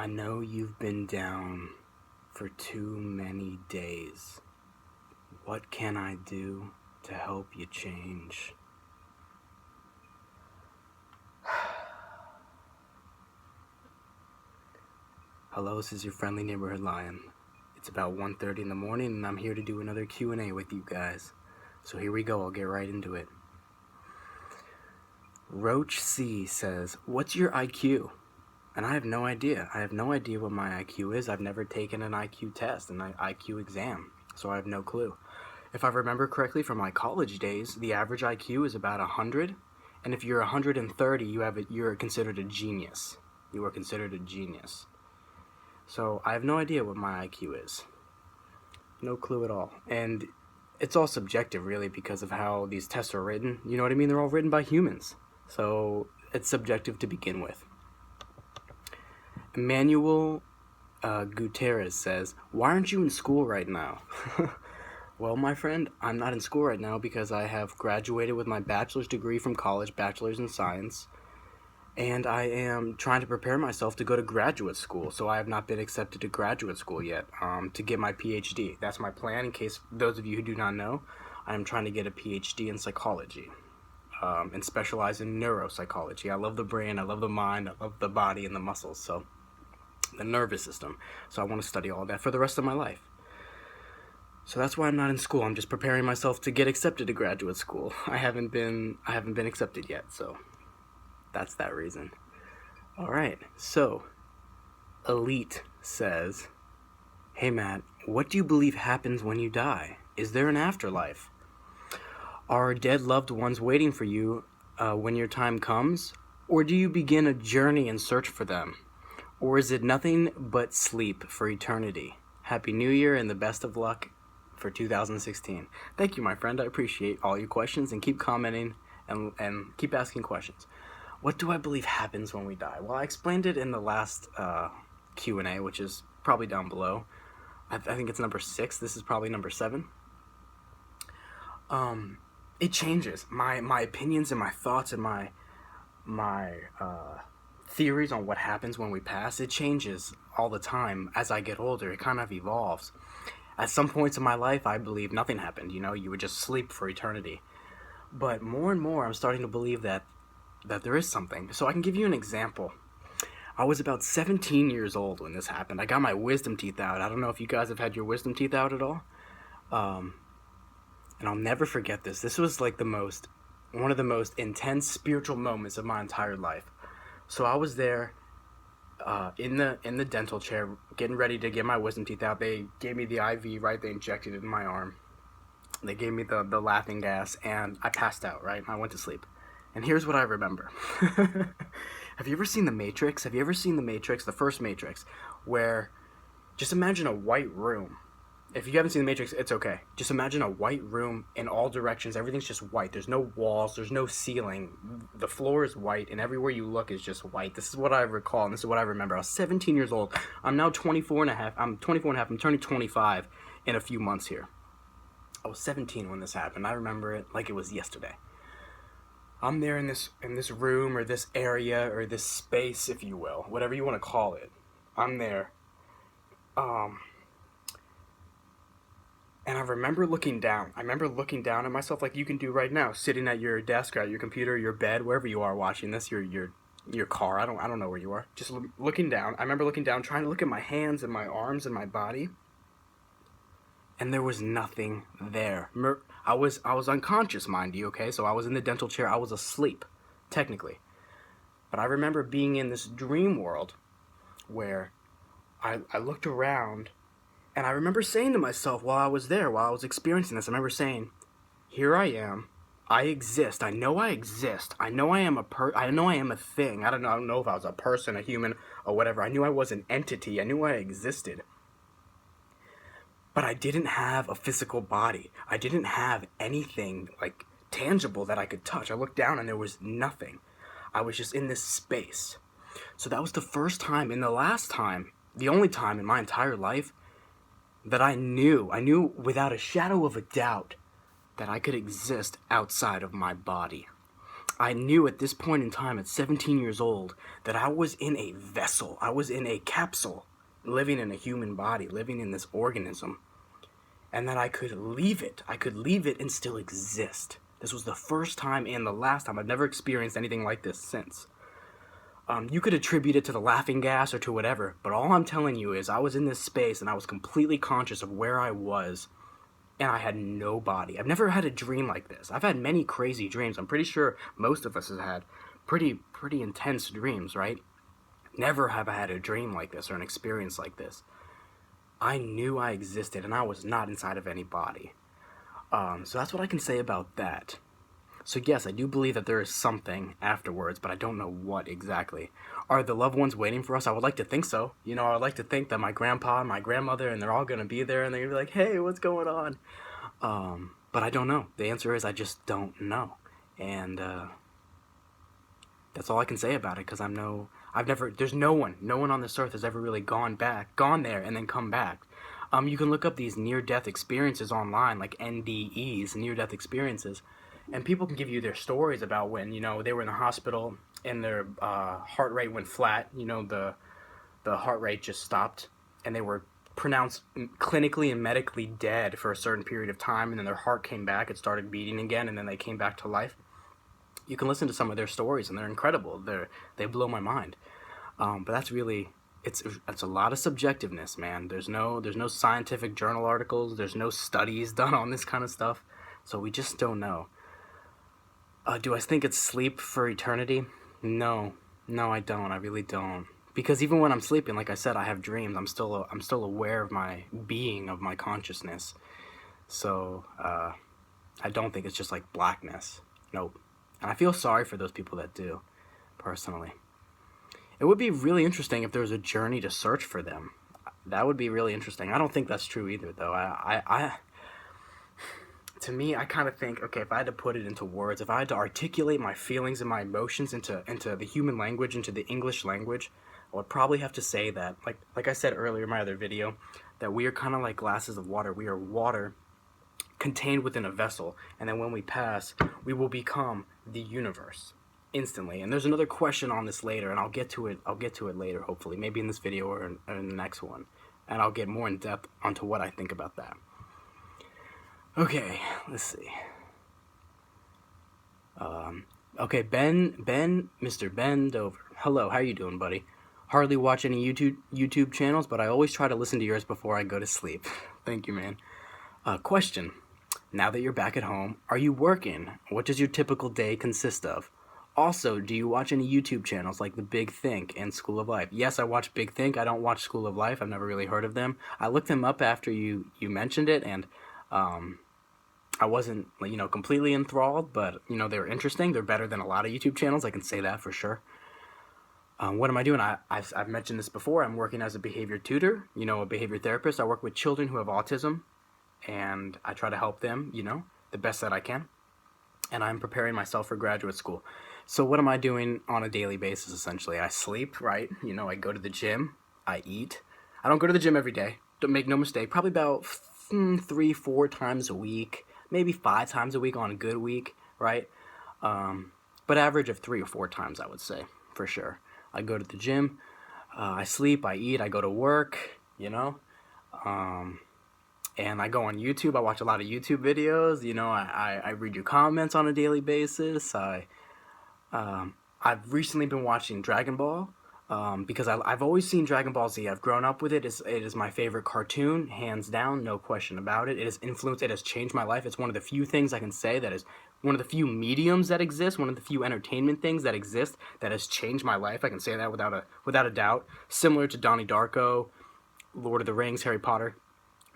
I know you've been down for too many days. What can I do to help you change? Hello, this is your friendly neighborhood lion. It's about 1:30 in the morning and I'm here to do another Q&A with you guys. So here we go, I'll get right into it. Roach C says, "What's your IQ?" And I have no idea. I have no idea what my IQ is. I've never taken an IQ test, an IQ exam, so I have no clue. If I remember correctly from my college days, the average IQ is about 100, and if you're 130, you're considered a genius. You are considered a genius. So I have no idea what my IQ is. No clue at all. And it's all subjective, really, because of how these tests are written. You know what I mean? They're all written by humans. So it's subjective to begin with. Emmanuel Gutierrez says, "Why aren't you in school right now?" Well, my friend, I'm not in school right now because I have graduated with my bachelor's degree from college, bachelor's in science, and I am trying to prepare myself to go to graduate school. So I have not been accepted to graduate school yet to get my PhD. That's my plan. In case those of you who do not know, I am trying to get a PhD in psychology and specialize in neuropsychology. I love the brain, I love the mind, I love the body and the muscles, so the nervous system. So I want to study all that for the rest of my life. So that's why I'm not in school. I'm just preparing myself to get accepted to graduate school. I haven't been accepted yet, so that's that reason. All right. So Elite says, "Hey Matt, what do you believe happens when you die? Is there an afterlife? Are dead loved ones waiting for you when your time comes? Or do you begin a journey and search for them? Or is it nothing but sleep for eternity? Happy New Year and the best of luck for 2016. Thank you, my friend. I appreciate all your questions and keep commenting and keep asking questions. What do I believe happens when we die? Well, I explained it in the last Q&A, which is probably down below. I think it's number 6. This is probably number 7. It changes. My opinions and my thoughts and my theories on what happens when we pass, it changes all the time as I get older. It kind of evolves. At some points in my life, I believe nothing happened. You would just sleep for eternity. But more and more, I'm starting to believe that there is something. So I can give you an example. I was about 17 years old when this happened. I got my wisdom teeth out. I don't know if you guys have had your wisdom teeth out at all. And I'll never forget this. This was like one of the most intense spiritual moments of my entire life. So I was there in the dental chair getting ready to get my wisdom teeth out. They gave me the IV, right? They injected it in my arm. They gave me the laughing gas and I passed out, right? I went to sleep. And here's what I remember. Have you ever seen The Matrix? Have you ever seen The Matrix, the first Matrix, where just imagine a white room. If you haven't seen The Matrix, it's okay. Just imagine a white room in all directions. Everything's just white. There's no walls. There's no ceiling. The floor is white, and everywhere you look is just white. This is what I recall, and this is what I remember. I was 17 years old. I'm now 24 and a half. I'm 24 and a half. I'm turning 25 in a few months here. I was 17 when this happened. I remember it like it was yesterday. I'm there in this room or this area or this space, if you will, whatever you want to call it. I'm there. And I remember looking down. I remember looking down at myself like you can do right now, sitting at your desk or at your computer, your bed, wherever you are watching this, your car. I don't know where you are. Just looking down. I remember looking down, trying to look at my hands and my arms and my body. And there was nothing there. I was unconscious, mind you, okay? So I was in the dental chair. I was asleep, technically. But I remember being in this dream world where I looked around. And I remember saying to myself while I was there, while I was experiencing this, I remember saying, "Here I am. I exist. I know I exist. I know I am I know I am a thing. I don't know if I was a person, a human, or whatever. I knew I was an entity. I knew I existed. But I didn't have a physical body. I didn't have anything like tangible that I could touch. I looked down and there was nothing. I was just in this space. So that was the first time and the last time, the only time in my entire life that I knew without a shadow of a doubt that I could exist outside of my body. I knew at this point in time, at 17 years old, that I was in a vessel. I was in a capsule, living in a human body, living in this organism, and that I could leave it. I could leave it and still exist. This was the first time and the last time. I've never experienced anything like this since. You could attribute it to the laughing gas or to whatever, but all I'm telling you is I was in this space and I was completely conscious of where I was, and I had no body. I've never had a dream like this. I've had many crazy dreams. I'm pretty sure most of us have had pretty intense dreams, right? Never have I had a dream like this or an experience like this. I knew I existed and I was not inside of any body. So that's what I can say about that. So yes, I do believe that there is something afterwards, but I don't know what exactly. Are the loved ones waiting for us? I would like to think so. You know, I would like to think that my grandpa and my grandmother and they're all going to be there and they're going to be like, hey, what's going on? But I don't know. The answer is I just don't know. And that's all I can say about it, because there's no one on this earth has ever really gone there and then come back. You can look up these near-death experiences online, like NDEs, near-death experiences. And people can give you their stories about when, you know, they were in the hospital and their heart rate went flat. You know, the heart rate just stopped and they were pronounced clinically and medically dead for a certain period of time. And then their heart came back. It started beating again, and then they came back to life. You can listen to some of their stories and they're incredible. They blow my mind. But that's really, it's a lot of subjectiveness, man. There's no scientific journal articles. There's no studies done on this kind of stuff. So we just don't know. Do I think it's sleep for eternity? No, I don't. I really don't. Because even when I'm sleeping, like I said, I have dreams. I'm still aware of my being, of my consciousness. So I don't think it's just like blackness. Nope. And I feel sorry for those people that do, personally. It would be really interesting if there was a journey to search for them. That would be really interesting. I don't think that's true either, though. To me, I kind of think, okay, if I had to put it into words, if I had to articulate my feelings and my emotions into the human language, into the English language, I would probably have to say that, like I said earlier in my other video, that we are kind of like glasses of water. We are water contained within a vessel, and then when we pass, we will become the universe instantly. And there's another question on this later, and I'll get to it later, hopefully, maybe in this video or in the next one, and I'll get more in depth onto what I think about that. Okay, let's see. Okay, Mr. Ben Dover. Hello, how you doing, buddy? Hardly watch any YouTube channels, but I always try to listen to yours before I go to sleep. Thank you, man. Question. Now that you're back at home, are you working? What does your typical day consist of? Also, do you watch any YouTube channels like The Big Think and School of Life? Yes, I watch Big Think. I don't watch School of Life. I've never really heard of them. I looked them up after you mentioned it, and I wasn't, completely enthralled, but, they were interesting. They're better than a lot of YouTube channels. I can say that for sure. What am I doing? I've mentioned this before. I'm working as a behavior tutor, a behavior therapist. I work with children who have autism, and I try to help them, the best that I can. And I'm preparing myself for graduate school. So what am I doing on a daily basis, essentially? I sleep, right? I go to the gym. I eat. I don't go to the gym every day. Don't make no mistake. Probably about 3-4 times a week. Maybe 5 times a week on a good week, right? But average of 3 or 4 times, I would say, for sure. I go to the gym, I sleep, I eat, I go to work, and I go on YouTube. I watch a lot of YouTube videos, I read your comments on a daily basis. I've recently been watching Dragon Ball, because I've always seen Dragon Ball Z. I've grown up with it. It is my favorite cartoon, hands down, no question about it. It has changed my life. It's one of the few things I can say that is one of the few mediums that exist, one of the few entertainment things that exist that has changed my life. I can say that without a doubt. Similar to Donnie Darko, Lord of the Rings, Harry Potter,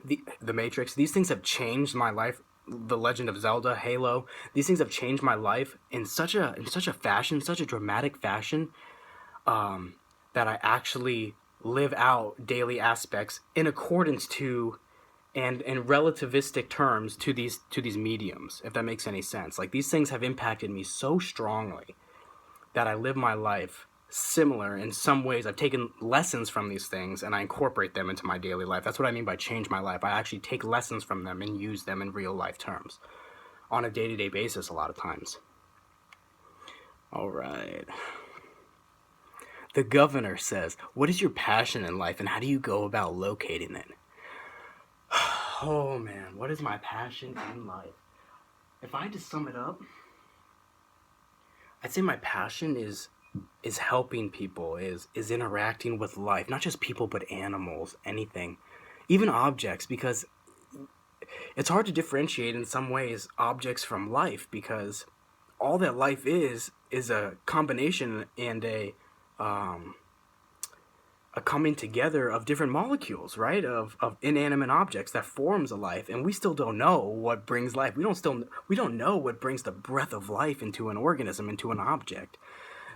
the Matrix. These things have changed my life. The Legend of Zelda, Halo. These things have changed my life in such a fashion, such a dramatic fashion, that I actually live out daily aspects in accordance to and in relativistic terms to these mediums, if that makes any sense. Like, these things have impacted me so strongly that I live my life similar in some ways. I've taken lessons from these things and I incorporate them into my daily life. That's what I mean by change my life. I actually take lessons from them and use them in real life terms on a day-to-day basis a lot of times. All right. The governor says, "What is your passion in life and how do you go about locating it?" Oh man, what is my passion in life? If I had to sum it up, I'd say my passion is helping people, is interacting with life, not just people but animals, anything, even objects, because it's hard to differentiate in some ways objects from life, because all that life is a combination and a coming together of different molecules, right? Of inanimate objects that forms a life, and we still don't know what brings life. We don't know what brings the breath of life into an organism, into an object.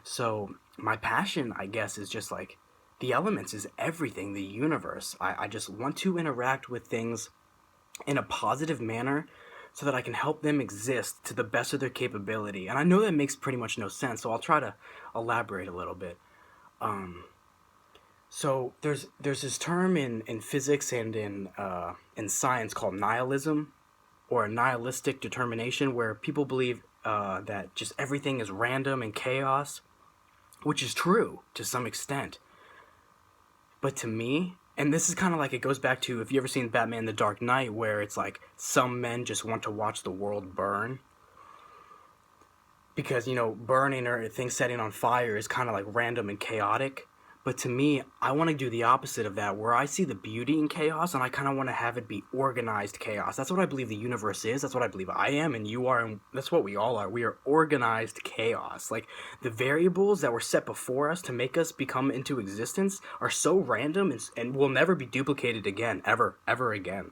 So my passion, I guess, is just like the elements, is everything, the universe. I just want to interact with things in a positive manner so that I can help them exist to the best of their capability. And I know that makes pretty much no sense, so I'll try to elaborate a little bit. So there's this term in physics and in science called nihilism, or a nihilistic determination, where people believe that just everything is random and chaos, which is true to some extent. But to me, and this is kind of like, it goes back to, if you ever seen Batman: The Dark Knight, where it's like some men just want to watch the world burn. Because, burning or things setting on fire is kind of like random and chaotic. But to me, I want to do the opposite of that, where I see the beauty in chaos and I kind of want to have it be organized chaos. That's what I believe the universe is. That's what I believe I am and you are, and that's what we all are. We are organized chaos. Like, the variables that were set before us to make us become into existence are so random and will never be duplicated again, ever again.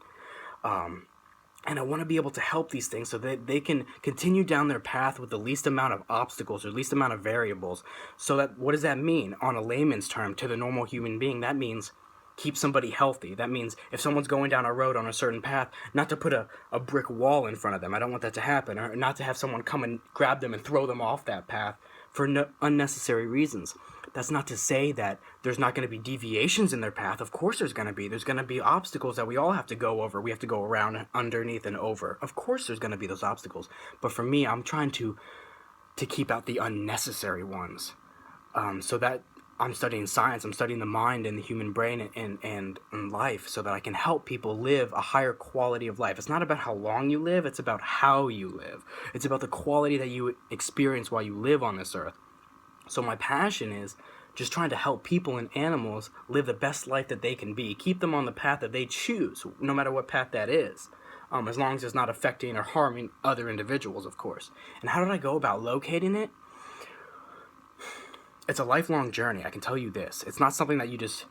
And I want to be able to help these things so that they can continue down their path with the least amount of obstacles or least amount of variables. So that, what does that mean on a layman's term to the normal human being? That means keep somebody healthy. That means if someone's going down a road on a certain path, not to put a brick wall in front of them. I don't want that to happen. Or not to have someone come and grab them and throw them off that path for unnecessary reasons. That's not to say that there's not going to be deviations in their path. Of course there's going to be. There's going to be obstacles that we all have to go over. We have to go around, underneath, and over. Of course there's going to be those obstacles. But for me, I'm trying to keep out the unnecessary ones. So that I'm studying science. I'm studying the mind and the human brain and life, so that I can help people live a higher quality of life. It's not about how long you live. It's about how you live. It's about the quality that you experience while you live on this earth. So my passion is just trying to help people and animals live the best life that they can be. Keep them on the path that they choose, no matter what path that is. As long as it's not affecting or harming other individuals, of course. And how did I go about locating it? It's a lifelong journey, I can tell you this. It's not something that you just...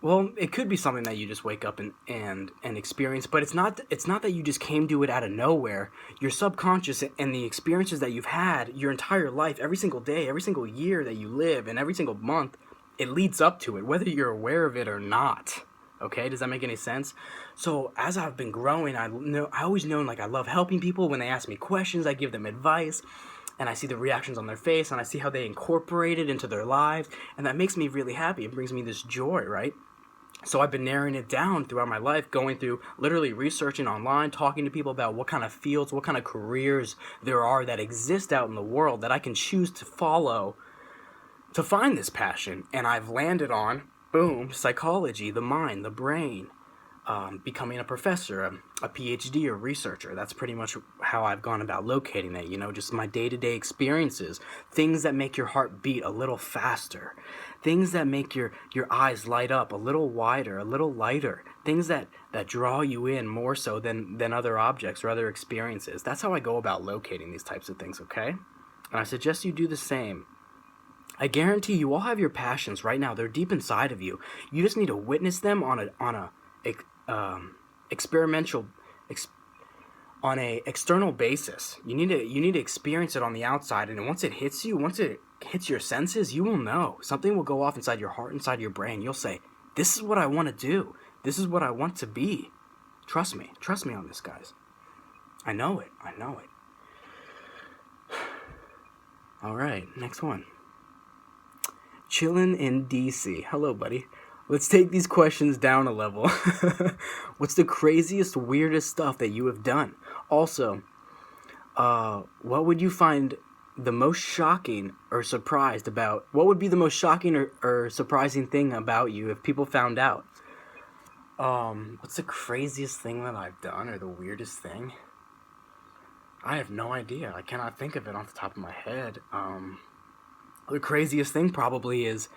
Well, it could be something that you just wake up and experience, but it's not that you just came to it out of nowhere. Your subconscious and the experiences that you've had your entire life, every single day, every single year that you live, and every single month, it leads up to it, whether you're aware of it or not. Okay, does that make any sense? So as I've been growing, I always known, like, I love helping people. When they ask me questions, I give them advice, and I see the reactions on their face, and I see how they incorporate it into their lives, and that makes me really happy. It brings me this joy, right? So I've been narrowing it down throughout my life, going through, literally researching online, talking to people about what kind of fields, what kind of careers there are that exist out in the world that I can choose to follow to find this passion. And I've landed on, boom, psychology, the mind, the brain, becoming a professor, a PhD, or researcher. That's pretty much how I've gone about locating it, just my day-to-day experiences, things that make your heart beat a little faster, things that make your eyes light up a little wider, a little lighter, things that draw you in more so than other objects or other experiences. That's how I go about locating these types of things, okay? And I suggest you do the same. I guarantee you all have your passions right now. They're deep inside of you. You just need to witness them on a experimental on a external basis. You need to experience it on the outside, and once it hits you, once it hits your senses, you will know. Something will go off inside your heart, inside your brain. You'll say, this is what I want to do. This is what I want to be. Trust me on this, guys. I know it. All right, next one. Chillin' in DC. Hello, buddy. Let's take these questions down a level. What's the craziest, weirdest stuff that you have done? Also, what would you find the most shocking or surprised about, what would be the most shocking or surprising thing about you if people found out? What's the craziest thing that I've done, or the weirdest thing? I have no idea. I cannot think of it off the top of my head. The craziest thing probably is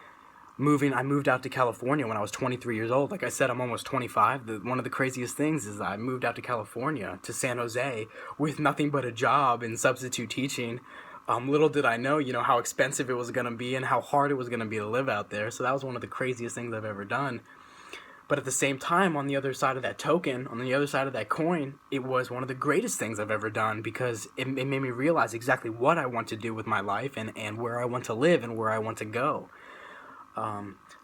I moved out to California when I was 23 years old. Like I said, I'm almost 25. One of the craziest things is I moved out to California, to San Jose, with nothing but a job in substitute teaching. Little did I know, how expensive it was going to be and how hard it was going to be to live out there. So that was one of the craziest things I've ever done. But at the same time, on the other side of that token, on the other side of that coin, it was one of the greatest things I've ever done, because it made me realize exactly what I want to do with my life, and where I want to live and where I want to go.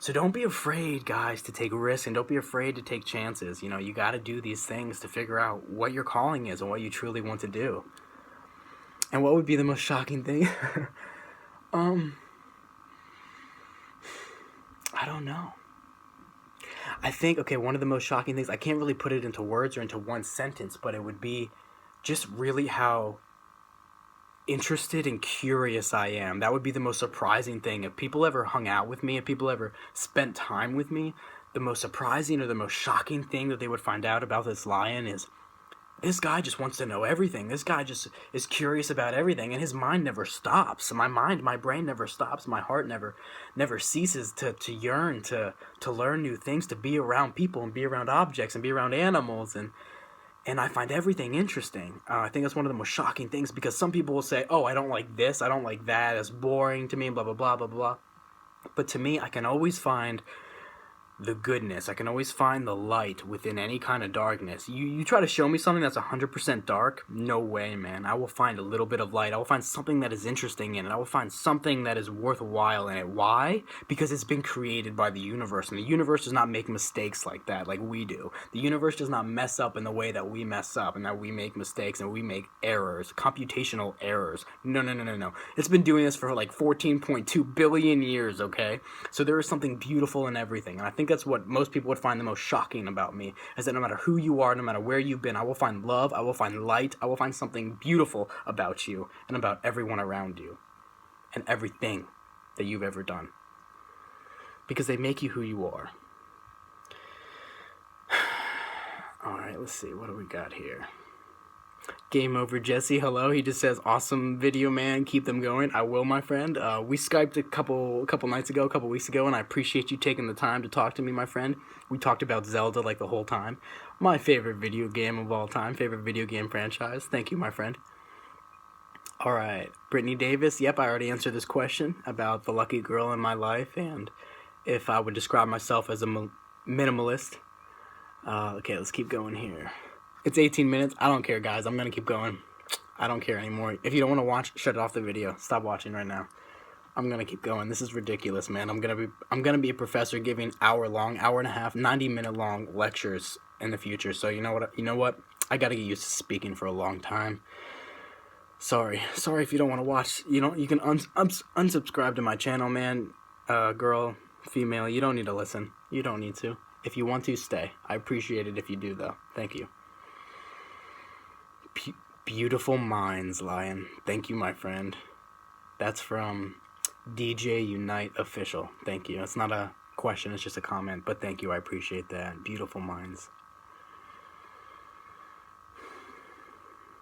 So don't be afraid, guys, to take risks, and don't be afraid to take chances. You got to do these things to figure out what your calling is and what you truly want to do. And what would be the most shocking thing? I don't know. I think, one of the most shocking things, I can't really put it into words or into one sentence, but it would be just really how interested and curious I am. That would be the most surprising thing. If people ever hung out with me, if people ever spent time with me, the most surprising or the most shocking thing that they would find out about this lion is, this guy just wants to know everything. This guy just is curious about everything, and his mind never stops. My brain never stops. My heart never ceases to yearn to learn new things, to be around people and be around objects and be around animals, and I find everything interesting. I think that's one of the most shocking things, because some people will say, oh, I don't like this, I don't like that, it's boring to me, blah, blah, blah, blah, blah. But to me, I can always find the goodness. I can always find the light within any kind of darkness. You try to show me something that's 100% dark, no way, man. I will find a little bit of light. I will find something that is interesting in it. I will find something that is worthwhile in it. Why? Because it's been created by the universe, and the universe does not make mistakes like that, like we do. The universe does not mess up in the way that we mess up, and that we make mistakes and we make errors, computational errors. No. It's been doing this for like 14.2 billion years, okay? So there is something beautiful in everything, and I think that's what most people would find the most shocking about me, is that no matter who you are, no matter where you've been, I will find love, I will find light, I will find something beautiful about you and about everyone around you and everything that you've ever done, because they make you who you are. Alright, let's see, what do we got here? Game over, Jesse. Hello. He just says, awesome video, man. Keep them going. I will, my friend. We Skyped a couple weeks ago, and I appreciate you taking the time to talk to me, my friend. We talked about Zelda like the whole time. My favorite video game of all time. Favorite video game franchise. Thank you, my friend. Alright. Brittany Davis. Yep, I already answered this question about the lucky girl in my life, and if I would describe myself as a minimalist. Okay, let's keep going here. It's 18 minutes. I don't care, guys. I'm going to keep going. I don't care anymore. If you don't want to watch, shut off the video. Stop watching right now. I'm going to keep going. This is ridiculous, man. I'm going to be a professor giving hour and a half, 90-minute long lectures in the future. So, you know what? I got to get used to speaking for a long time. Sorry if you don't want to watch. You can unsubscribe to my channel, man. Girl, female, you don't need to listen. You don't need to. If you want to, stay. I appreciate it if you do, though. Thank you. Beautiful minds, Lion. Thank you, my friend. That's from DJ Unite Official. Thank you. It's not a question, it's just a comment, but thank you. I appreciate that. Beautiful minds.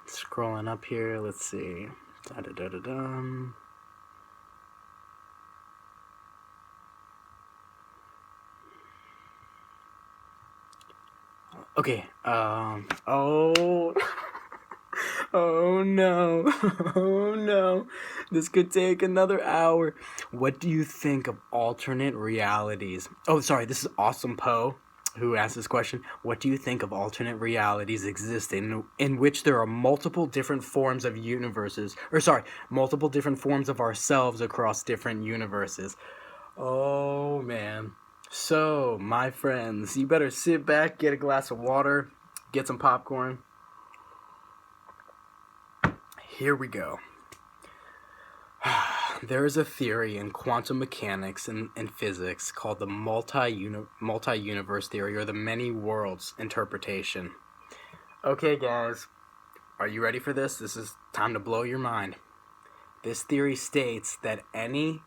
Scrolling up here, let's see. Da-da-da-da-dum. Okay, oh... Oh no, oh no, this could take another hour. What do you think of alternate realities? Oh, sorry, this is Awesome Poe who asked this question. What do you think of alternate realities existing in which there are multiple different forms of universes, multiple different forms of ourselves across different universes? Oh man. So, my friends, you better sit back, get a glass of water, get some popcorn. Here we go. There is a theory in quantum mechanics and physics called the multi-universe theory, or the many worlds interpretation. Okay, guys, are you ready for this? This is time to blow your mind. This theory states that any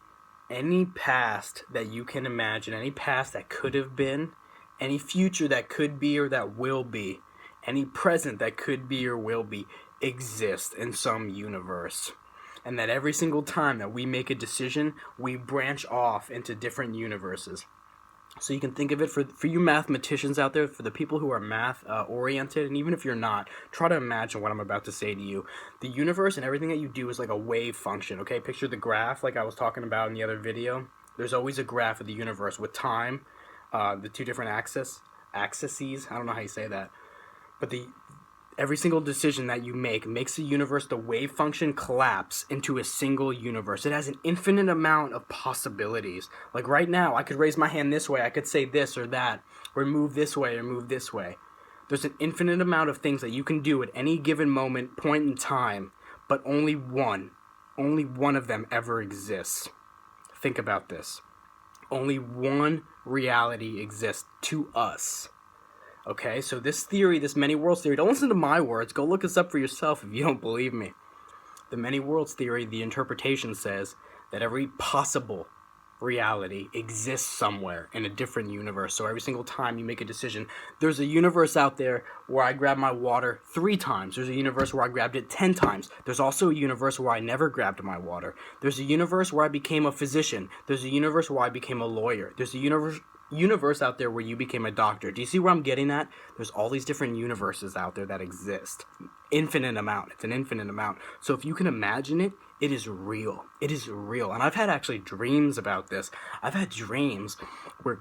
past that you can imagine, any past that could have been, any future that could be or that will be, any present that could be or will be, exists in some universe. And that every single time that we make a decision, we branch off into different universes. So you can think of it for you mathematicians out there, for the people who are math oriented, and even if you're not, try to imagine what I'm about to say to you. The universe and everything that you do is like a wave function, okay? Picture the graph like I was talking about in the other video. There's always a graph of the universe with time, the two different axes, I don't know how you say that. But every single decision that you make makes the universe, the wave function, collapse into a single universe. It has an infinite amount of possibilities. Like right now, I could raise my hand this way, I could say this or that, or move this way or move this way. There's an infinite amount of things that you can do at any given moment, point in time, but only one of them ever exists. Think about this. Only one reality exists to us. Okay, so this theory, this many worlds theory, don't listen to my words. Go look this up for yourself if you don't believe me. The many worlds theory, the interpretation says that every possible reality exists somewhere in a different universe. So every single time you make a decision, there's a universe out there where I grabbed my water 3 times. There's a universe where I grabbed it 10 times. There's also a universe where I never grabbed my water. There's a universe where I became a physician. There's a universe where I became a lawyer. There's a universe out there where you became a doctor. Do you see where I'm getting at? There's all these different universes out there that exist. Infinite amount. It's an infinite amount. So if you can imagine it, it is real. It is real. And I've had actually dreams about this. I've had dreams where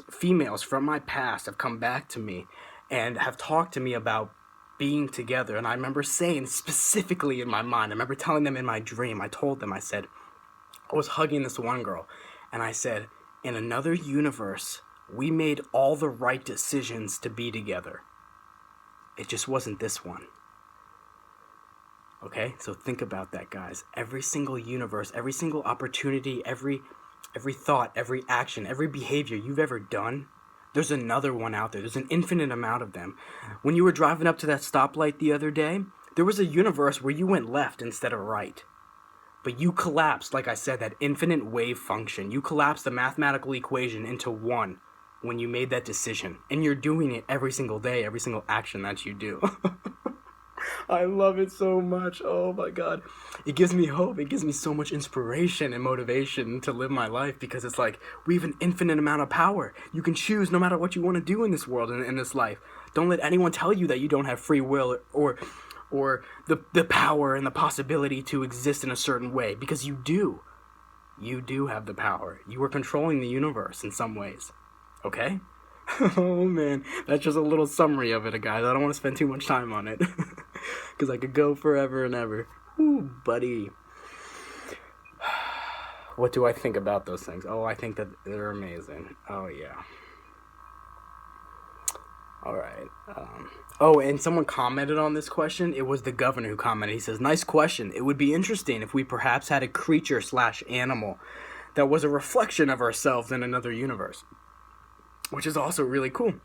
females from my past have come back to me and have talked to me about being together. And I remember saying specifically in my mind, I remember telling them in my dream, I told them, I said, I was hugging this one girl and I said, in another universe, we made all the right decisions to be together. It just wasn't this one. Okay? So think about that, guys. Every single universe, every single opportunity, every thought, every action, every behavior you've ever done, there's another one out there. There's an infinite amount of them. When you were driving up to that stoplight the other day, there was a universe where you went left instead of right. But you collapsed, like I said, that infinite wave function. You collapsed the mathematical equation into one when you made that decision. And you're doing it every single day, every single action that you do. I love it so much. Oh my God. It gives me hope. It gives me so much inspiration and motivation to live my life because it's like we have an infinite amount of power. You can choose no matter what you want to do in this world and in this life. Don't let anyone tell you that you don't have free will or the power and the possibility to exist in a certain way, because you do. You do have the power. You are controlling the universe in some ways. Okay? Oh man, that's just a little summary of it, guys. I don't want to spend too much time on it because I could go forever and ever. Ooh, buddy. What do I think about those things? Oh, I think that they're amazing. Oh yeah. All right. And someone commented on this question. It was the governor who commented. He says, nice question. It would be interesting if we perhaps had a creature/animal that was a reflection of ourselves in another universe. Which is also really cool.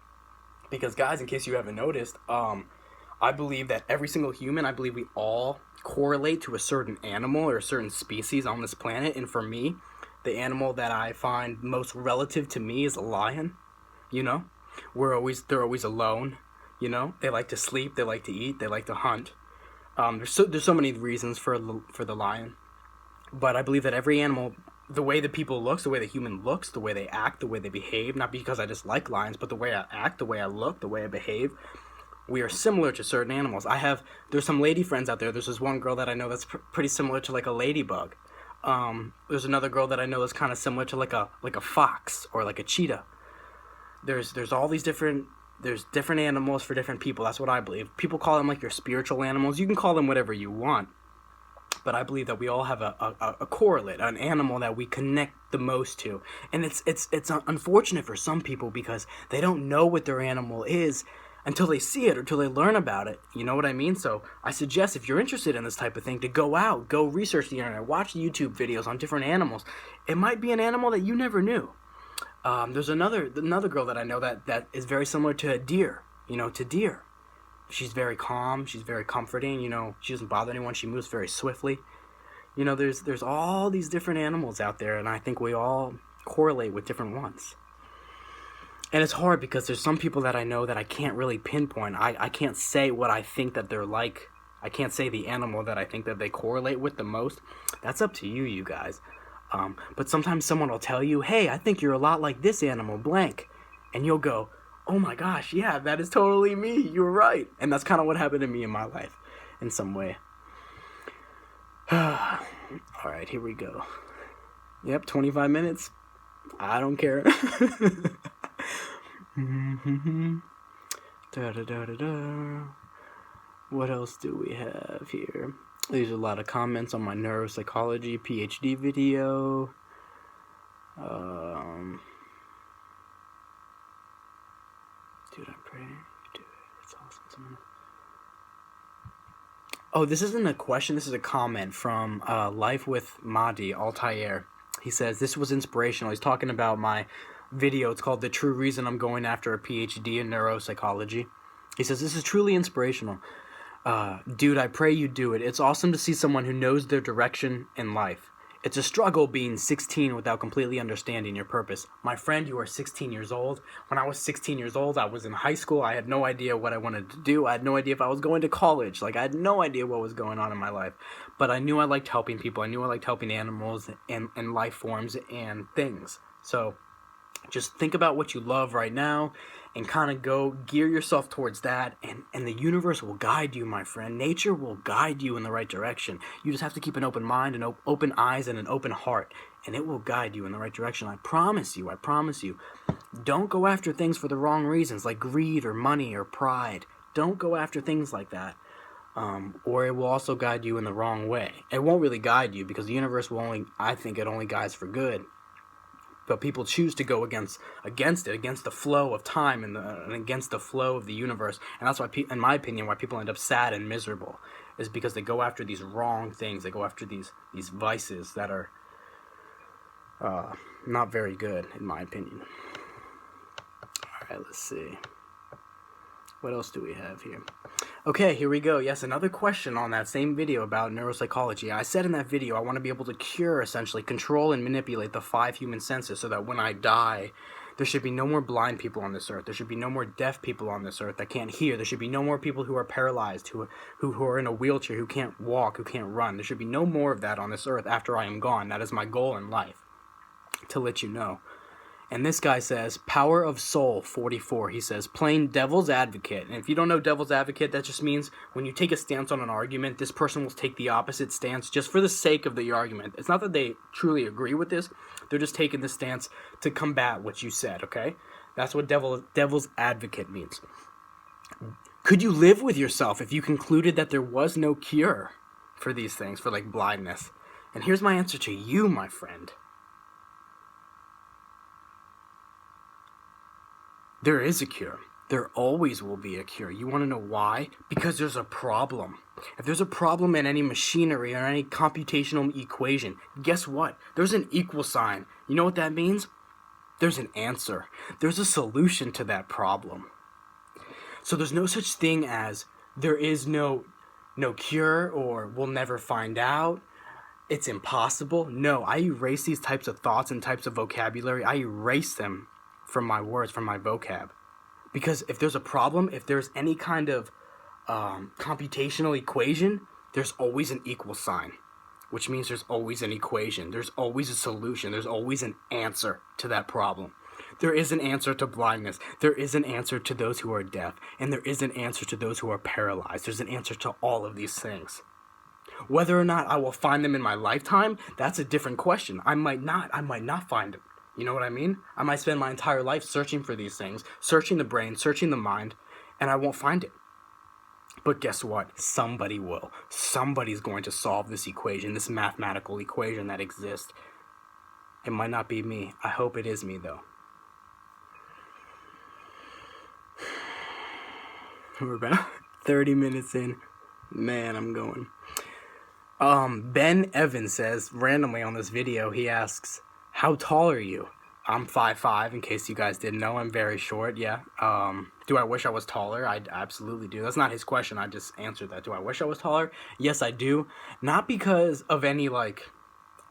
Because, guys, in case you haven't noticed, I believe that every single human, I believe we all correlate to a certain animal or a certain species on this planet. And for me, the animal that I find most relative to me is a lion, you know? They're always alone, you know. They like to sleep, they like to eat, they like to hunt. There's so many reasons for the lion, but I believe that every animal, the way the people looks, the way the human looks, the way they act, the way they behave, not because I just like lions, but the way I act, the way I look, the way I behave, we are similar to certain animals. There's some lady friends out there. There's this one girl that I know that's pretty similar to like a ladybug. There's another girl that I know that's kind of similar to like a fox or like a cheetah. There's all these different animals for different people. That's what I believe. People call them like your spiritual animals. You can call them whatever you want. But I believe that we all have a correlate, an animal that we connect the most to. And it's unfortunate for some people because they don't know what their animal is until they see it or until they learn about it. You know what I mean? So I suggest, if you're interested in this type of thing, to go research the internet, watch YouTube videos on different animals. It might be an animal that you never knew. There's another girl that I know that is very similar to a deer, to deer. She's very calm, she's very comforting, she doesn't bother anyone, she moves very swiftly. You know, there's all these different animals out there, and I think we all correlate with different ones. And it's hard because there's some people that I know that I can't really pinpoint. I can't say what I think that they're like. I can't say the animal that I think that they correlate with the most. That's up to you, you guys. But sometimes someone will tell you, hey, I think you're a lot like this animal, blank. And you'll go, oh my gosh, yeah, that is totally me. You're right. And that's kind of what happened to me in my life in some way. All right, here we go. Yep, 25 minutes. I don't care. Da, da, da, da, da. What else do we have here? There's a lot of comments on my neuropsychology PhD video. Dude, I pray you do it. It's awesome. Oh, this isn't a question. This is a comment from Life with Mahdi Altair. He says, this was inspirational. He's talking about my video. It's called The True Reason I'm Going After a PhD in Neuropsychology. He says, this is truly inspirational. Dude, I pray you do it. It's awesome to see someone who knows their direction in life. It's a struggle being 16 without completely understanding your purpose. My friend, you are 16 years old. When I was 16 years old, I was in high school. I had no idea what I wanted to do. I had no idea if I was going to college. Like, I had no idea what was going on in my life. But I knew I liked helping people. I knew I liked helping animals and life forms and things. So just think about what you love right now and kind of go gear yourself towards that, and the universe will guide you, my friend. Nature will guide you in the right direction. You just have to keep an open mind and open eyes and an open heart, and it will guide you in the right direction. I promise you. Don't go after things for the wrong reasons, like greed or money or pride. Don't go after things like that, or it will also guide you in the wrong way. It won't really guide you because the universe will only guides for good. But people choose to go against the flow of time and against the flow of the universe. And that's why, in my opinion, why people end up sad and miserable is because they go after these wrong things. They go after these vices that are not very good, in my opinion. All right, let's see. What else do we have here? Okay, here we go. Yes, another question on that same video about neuropsychology. I said in that video I want to be able to cure, essentially, control and manipulate the 5 human senses so that when I die, there should be no more blind people on this earth. There should be no more deaf people on this earth that can't hear. There should be no more people who are paralyzed, who are in a wheelchair, who can't walk, who can't run. There should be no more of that on this earth after I am gone. That is my goal in life, to let you know. And this guy says, Power of Soul 44, he says, playing devil's advocate. And if you don't know devil's advocate, that just means when you take a stance on an argument, this person will take the opposite stance just for the sake of the argument. It's not that they truly agree with this. They're just taking the stance to combat what you said, okay? That's what devil's advocate means. Could you live with yourself if you concluded that there was no cure for these things, for like blindness? And here's my answer to you, my friend. There is a cure. There always will be a cure. You want to know why? Because there's a problem. If there's a problem in any machinery or any computational equation, guess what? There's an equal sign. You know what that means? There's an answer. There's a solution to that problem. So there's no such thing as there is no cure or we'll never find out. It's impossible. No, I erase these types of thoughts and types of vocabulary. I erase them from my words, from my vocab. Because if there's a problem, if there's any kind of computational equation, there's always an equal sign, which means there's always an equation. There's always a solution. There's always an answer to that problem. There is an answer to blindness. There is an answer to those who are deaf. And there is an answer to those who are paralyzed. There's an answer to all of these things. Whether or not I will find them in my lifetime, that's a different question. I might not find them. You know what I mean? I might spend my entire life searching for these things, searching the brain, searching the mind, and I won't find it. But guess what? Somebody will. Somebody's going to solve this equation, this mathematical equation that exists. It might not be me. I hope it is me, though. We're about 30 minutes in. Man, I'm going. Ben Evans says, randomly on this video, he asks, how tall are you? I'm 5'5", in case you guys didn't know. I'm very short, yeah. Do I wish I was taller? I absolutely do. That's not his question. I just answered that. Do I wish I was taller? Yes, I do. Not because of any, like,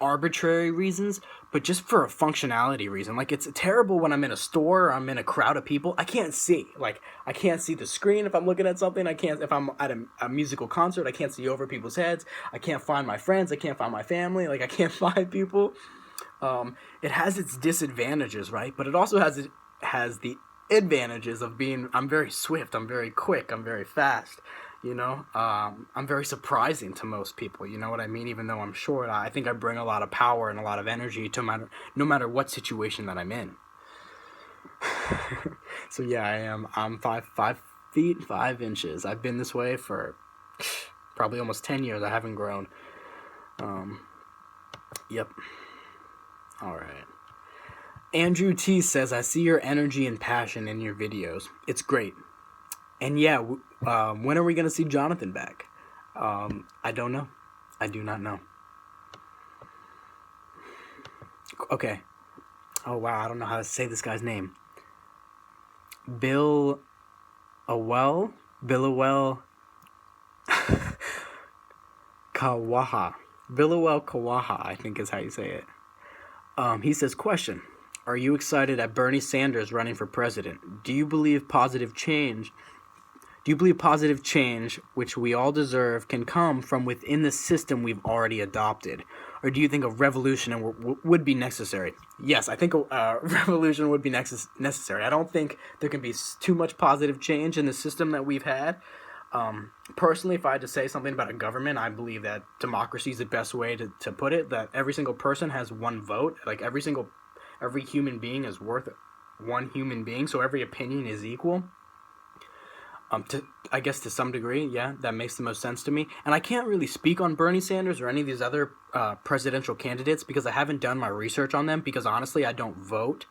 arbitrary reasons, but just for a functionality reason. Like, it's terrible when I'm in a store or I'm in a crowd of people. I can't see. Like, I can't see the screen if I'm looking at something. I can't, if I'm at a musical concert, I can't see over people's heads. I can't find my friends. I can't find my family. Like, I can't find people. It has its disadvantages, right? But it also has the advantages of being, I'm very swift, I'm very quick, I'm very fast, you know? I'm very surprising to most people, you know what I mean? Even though I'm short, I think I bring a lot of power and a lot of energy to no matter what situation that I'm in. So yeah, I'm 5 feet 5 inches. I've been this way for probably almost 10 years. I haven't grown. Yep. All right. Andrew T says, I see your energy and passion in your videos. It's great. And yeah, when are we going to see Jonathan back? I don't know. I do not know. Okay. Oh, wow. I don't know how to say this guy's name. Billowell Kawaha. Billowell Kawaha, I think is how you say it. He says, question, are you excited at Bernie Sanders running for president? Do you believe positive change, which we all deserve, can come from within the system we've already adopted? Or do you think a revolution would be necessary? Yes, I think a revolution would be necessary. I don't think there can be too much positive change in the system that we've had. Personally, if I had to say something about a government, I believe that democracy is the best way to put it, that every single person has one vote. Like every human being is worth one human being, so every opinion is equal. I guess to some degree, yeah, that makes the most sense to me. And I can't really speak on Bernie Sanders or any of these other presidential candidates because I haven't done my research on them, because honestly, I don't vote.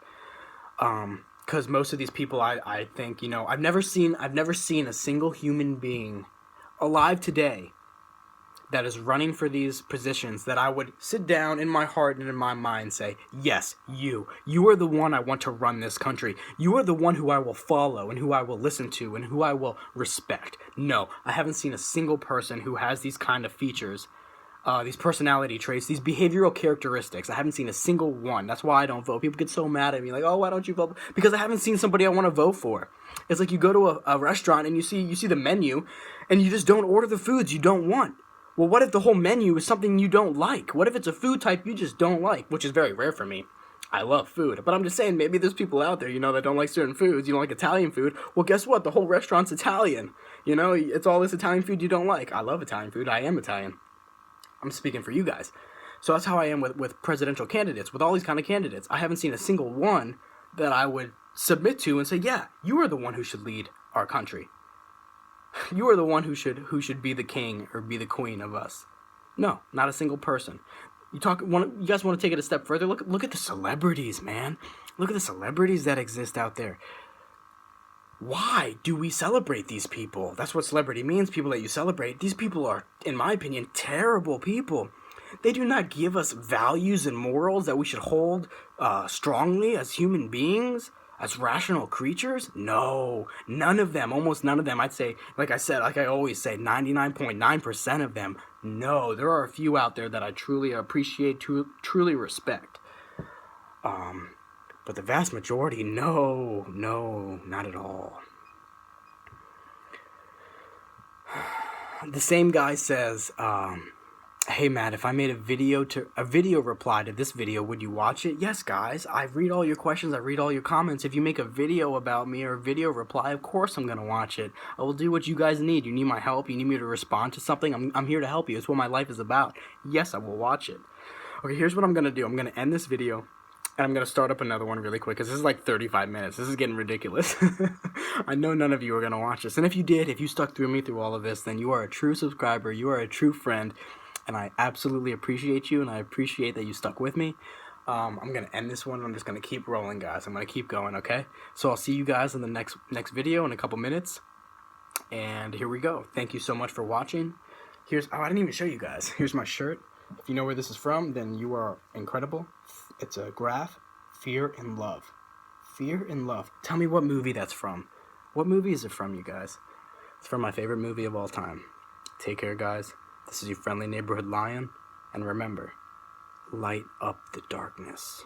Because most of these people, I think, you know, I've never seen a single human being alive today that is running for these positions that I would sit down in my heart and in my mind say, yes, you are the one I want to run this country. You are the one who I will follow and who I will listen to and who I will respect. No, I haven't seen a single person who has these kind of features, these personality traits, these behavioral characteristics. I haven't seen a single one. That's why I don't vote. People get so mad at me, like, oh, why don't you vote? Because I haven't seen somebody I want to vote for. It's like you go to a restaurant and you see the menu and you just don't order the foods you don't want. Well, what if the whole menu is something you don't like? What if it's a food type you just don't like? Which is very rare for me. I love food. But I'm just saying, maybe there's people out there, you know, that don't like certain foods. You don't like Italian food. Well, guess what? The whole restaurant's Italian. You know, it's all this Italian food you don't like. I love Italian food. I am Italian. I'm speaking for you guys. So that's how I am with presidential candidates, with all these kind of candidates. I haven't seen a single one that I would submit to and say, yeah, you are the one who should lead our country. You are the one who should be the king or be the queen of us. No, not a single person. You guys want to take it a step further? Look at the celebrities, man. Look at the celebrities that exist out there. Why do we celebrate these people? That's what celebrity means, people that you celebrate. These people are, in my opinion, terrible people. They do not give us values and morals that we should hold strongly as human beings, as rational creatures. No, none of them, almost none of them. I'd say, like I always say, 99.9% of them. No, there are a few out there that I truly appreciate, truly respect. But the vast majority, no, not at all. The same guy says, hey Matt, if I made a video reply to this video, would you watch it? Yes, guys, I read all your questions, I read all your comments. If you make a video about me or a video reply, of course I'm gonna watch it. I will do what you guys need. You need my help, you need me to respond to something, I'm here to help you. It's what my life is about. Yes, I will watch it. Okay, here's what I'm gonna do. I'm gonna end this video and I'm going to start up another one really quick because this is like 35 minutes. This is getting ridiculous. I know none of you are going to watch this. And if you did, if you stuck through me through all of this, then you are a true subscriber. You are a true friend. And I absolutely appreciate you. And I appreciate that you stuck with me. I'm going to end this one. I'm just going to keep rolling, guys. I'm going to keep going, okay? So I'll see you guys in the next video in a couple minutes. And here we go. Thank you so much for watching. I didn't even show you guys. Here's my shirt. If you know where this is from, then you are incredible. It's a graph. Fear and Love. Fear and Love. Tell me what movie that's from. What movie is it from, you guys? It's from my favorite movie of all time. Take care, guys. This is your friendly neighborhood lion. And remember, light up the darkness.